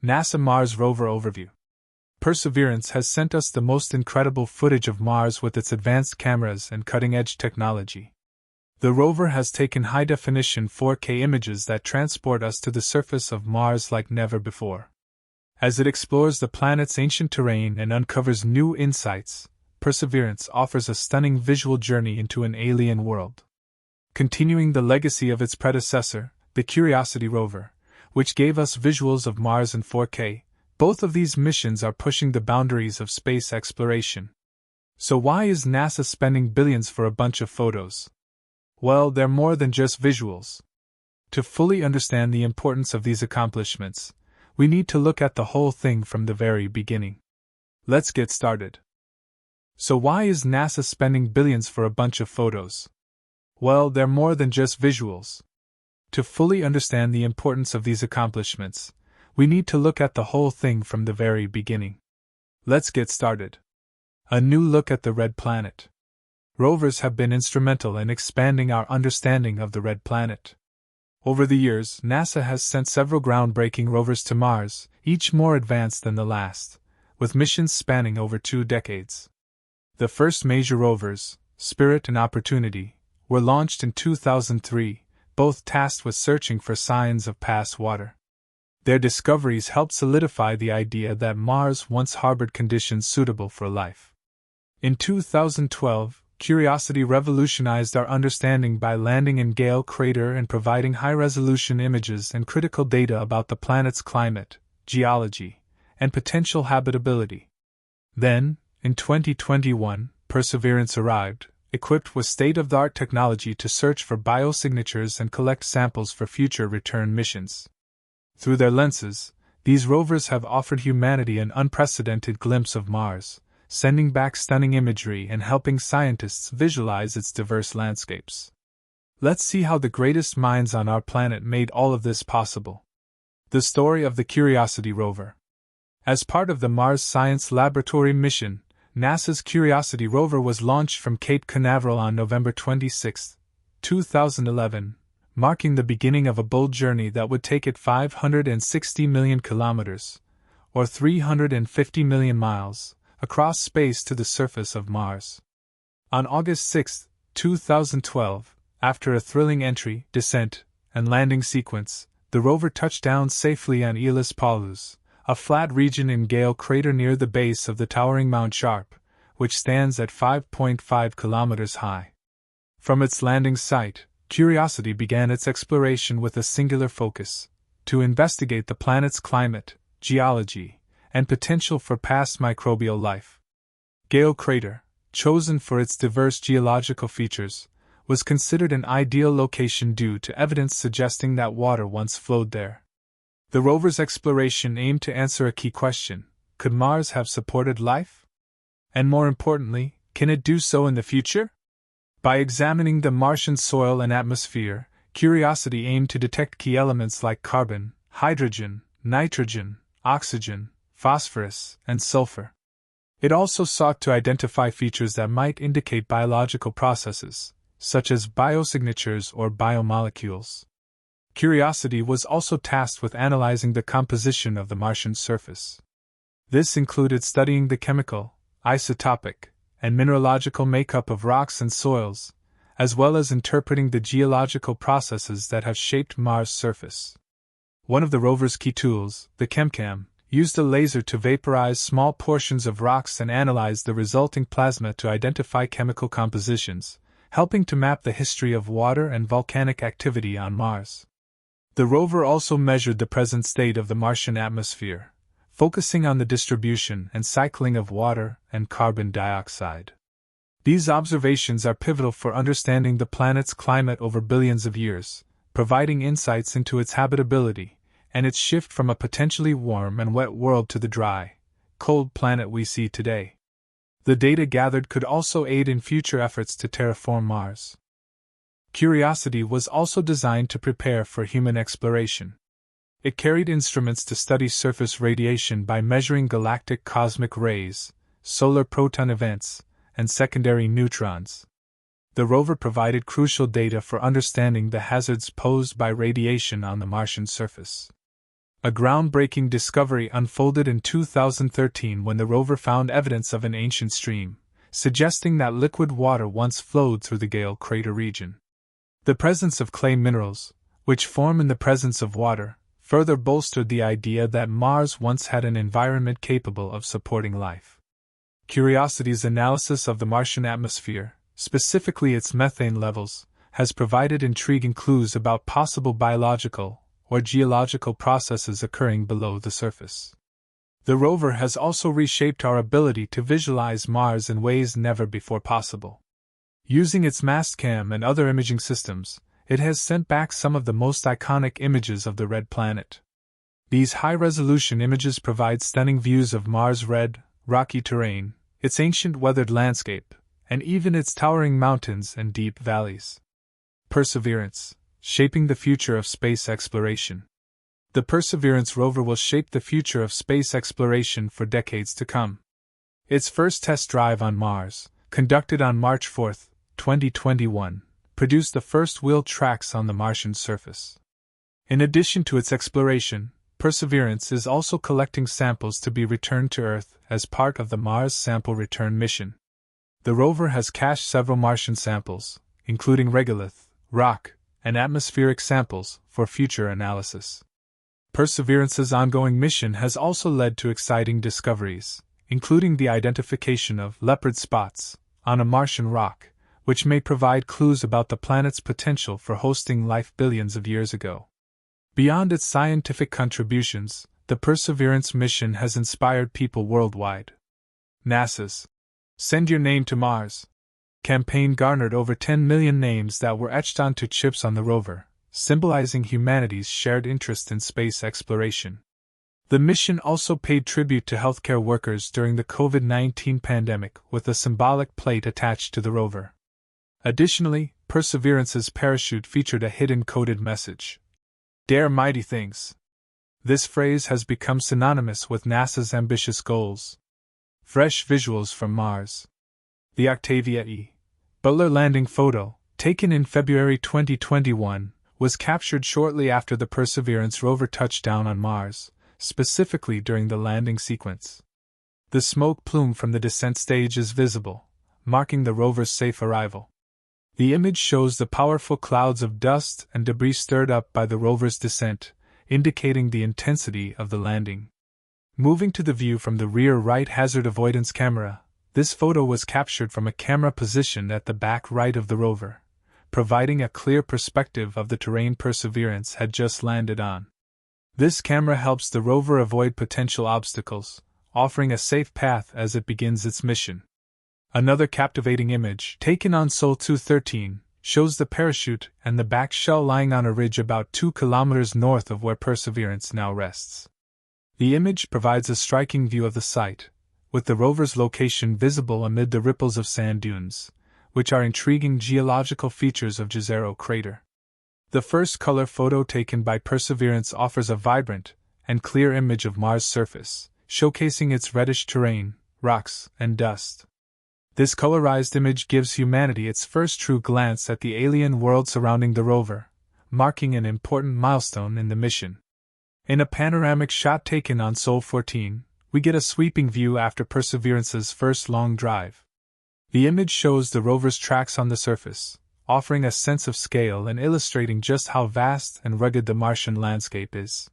NASA Mars Rover Overview. Perseverance has sent us the most incredible footage of Mars with its advanced cameras and cutting-edge technology. The rover has taken high-definition 4K images that transport us to the surface of Mars like never before. As it explores the planet's ancient terrain and uncovers new insights, Perseverance offers a stunning visual journey into an alien world. Continuing the legacy of its predecessor, the Curiosity rover, which gave us visuals of Mars in 4K, both of these missions are pushing the boundaries of space exploration. So why is NASA spending billions for a bunch of photos? Well, they're more than just visuals. To fully understand the importance of these accomplishments, we need to look at the whole thing from the very beginning. Let's get started. So why is NASA spending billions for a bunch of photos? Well, they're more than just visuals. To fully understand the importance of these accomplishments, we need to look at the whole thing from the very beginning. Let's get started. A new look at the red planet. Rovers have been instrumental in expanding our understanding of the red planet. Over the years, NASA has sent several groundbreaking rovers to Mars, each more advanced than the last, with missions spanning over 2 decades. The first major rovers, Spirit and Opportunity, were launched in 2003, both tasked with searching for signs of past water. Their discoveries helped solidify the idea that Mars once harbored conditions suitable for life. In 2012, Curiosity revolutionized our understanding by landing in Gale Crater and providing high-resolution images and critical data about the planet's climate, geology, and potential habitability. Then, in 2021, Perseverance arrived, equipped with state-of-the-art technology to search for biosignatures and collect samples for future return missions. Through their lenses, these rovers have offered humanity an unprecedented glimpse of Mars, sending back stunning imagery and helping scientists visualize its diverse landscapes. Let's see how the greatest minds on our planet made all of this possible. The story of the Curiosity rover. As part of the Mars Science Laboratory mission, NASA's Curiosity rover was launched from Cape Canaveral on November 26, 2011, marking the beginning of a bold journey that would take it 560 million kilometers, or 350 million miles, across space to the surface of Mars. On August 6, 2012, after a thrilling entry, descent, and landing sequence, the rover touched down safely on Aeolis Palus, a flat region in Gale Crater near the base of the towering Mount Sharp, which stands at 5.5 kilometers high. From its landing site, Curiosity began its exploration with a singular focus: to investigate the planet's climate, geology, and potential for past microbial life. Gale Crater, chosen for its diverse geological features, was considered an ideal location due to evidence suggesting that water once flowed there. The rover's exploration aimed to answer a key question: could Mars have supported life? And more importantly, can it do so in the future? By examining the Martian soil and atmosphere, Curiosity aimed to detect key elements like carbon, hydrogen, nitrogen, oxygen, phosphorus, and sulfur. It also sought to identify features that might indicate biological processes, such as biosignatures or biomolecules. Curiosity was also tasked with analyzing the composition of the Martian surface. This included studying the chemical, isotopic, and mineralogical makeup of rocks and soils, as well as interpreting the geological processes that have shaped Mars' surface. One of the rover's key tools, the ChemCam, used a laser to vaporize small portions of rocks and analyze the resulting plasma to identify chemical compositions, helping to map the history of water and volcanic activity on Mars. The rover also measured the present state of the Martian atmosphere, focusing on the distribution and cycling of water and carbon dioxide. These observations are pivotal for understanding the planet's climate over billions of years, providing insights into its habitability and its shift from a potentially warm and wet world to the dry, cold planet we see today. The data gathered could also aid in future efforts to terraform Mars. Curiosity was also designed to prepare for human exploration. It carried instruments to study surface radiation by measuring galactic cosmic rays, solar proton events, and secondary neutrons. The rover provided crucial data for understanding the hazards posed by radiation on the Martian surface. A groundbreaking discovery unfolded in 2013 when the rover found evidence of an ancient stream, suggesting that liquid water once flowed through the Gale crater region. The presence of clay minerals, which form in the presence of water, further bolstered the idea that Mars once had an environment capable of supporting life. Curiosity's analysis of the Martian atmosphere, specifically its methane levels, has provided intriguing clues about possible biological or geological processes occurring below the surface. The rover has also reshaped our ability to visualize Mars in ways never before possible. Using its Mastcam and other imaging systems, it has sent back some of the most iconic images of the red planet. These high-resolution images provide stunning views of Mars' red, rocky terrain, its ancient weathered landscape, and even its towering mountains and deep valleys. Perseverance, shaping the future of space exploration. The Perseverance rover will shape the future of space exploration for decades to come. Its first test drive on Mars, conducted on March 4, 2021, produced the first wheeled tracks on the Martian surface. In addition to its exploration, Perseverance is also collecting samples to be returned to Earth as part of the Mars Sample Return mission. The rover has cached several Martian samples, including regolith, rock, and atmospheric samples, for future analysis. Perseverance's ongoing mission has also led to exciting discoveries, including the identification of leopard spots on a Martian rock, which may provide clues about the planet's potential for hosting life billions of years ago. Beyond its scientific contributions, the Perseverance mission has inspired people worldwide. NASA's Send Your Name to Mars campaign garnered over 10 million names that were etched onto chips on the rover, symbolizing humanity's shared interest in space exploration. The mission also paid tribute to healthcare workers during the COVID-19 pandemic with a symbolic plate attached to the rover. Additionally, Perseverance's parachute featured a hidden coded message. Dare mighty things. This phrase has become synonymous with NASA's ambitious goals. Fresh visuals from Mars. The Octavia E. Butler landing photo, taken in February 2021, was captured shortly after the Perseverance rover touched down on Mars, specifically during the landing sequence. The smoke plume from the descent stage is visible, marking the rover's safe arrival. The image shows the powerful clouds of dust and debris stirred up by the rover's descent, indicating the intensity of the landing. Moving to the view from the rear right hazard avoidance camera, this photo was captured from a camera positioned at the back right of the rover, providing a clear perspective of the terrain Perseverance had just landed on. This camera helps the rover avoid potential obstacles, offering a safe path as it begins its mission. Another captivating image, taken on Sol 213, shows the parachute and the back shell lying on a ridge about 2 kilometers north of where Perseverance now rests. The image provides a striking view of the site, with the rover's location visible amid the ripples of sand dunes, which are intriguing geological features of Jezero crater. The first color photo taken by Perseverance offers a vibrant and clear image of Mars' surface, showcasing its reddish terrain, rocks, and dust. This colorized image gives humanity its first true glance at the alien world surrounding the rover, marking an important milestone in the mission. In a panoramic shot taken on Sol 14, we get a sweeping view after Perseverance's first long drive. The image shows the rover's tracks on the surface, offering a sense of scale and illustrating just how vast and rugged the Martian landscape is.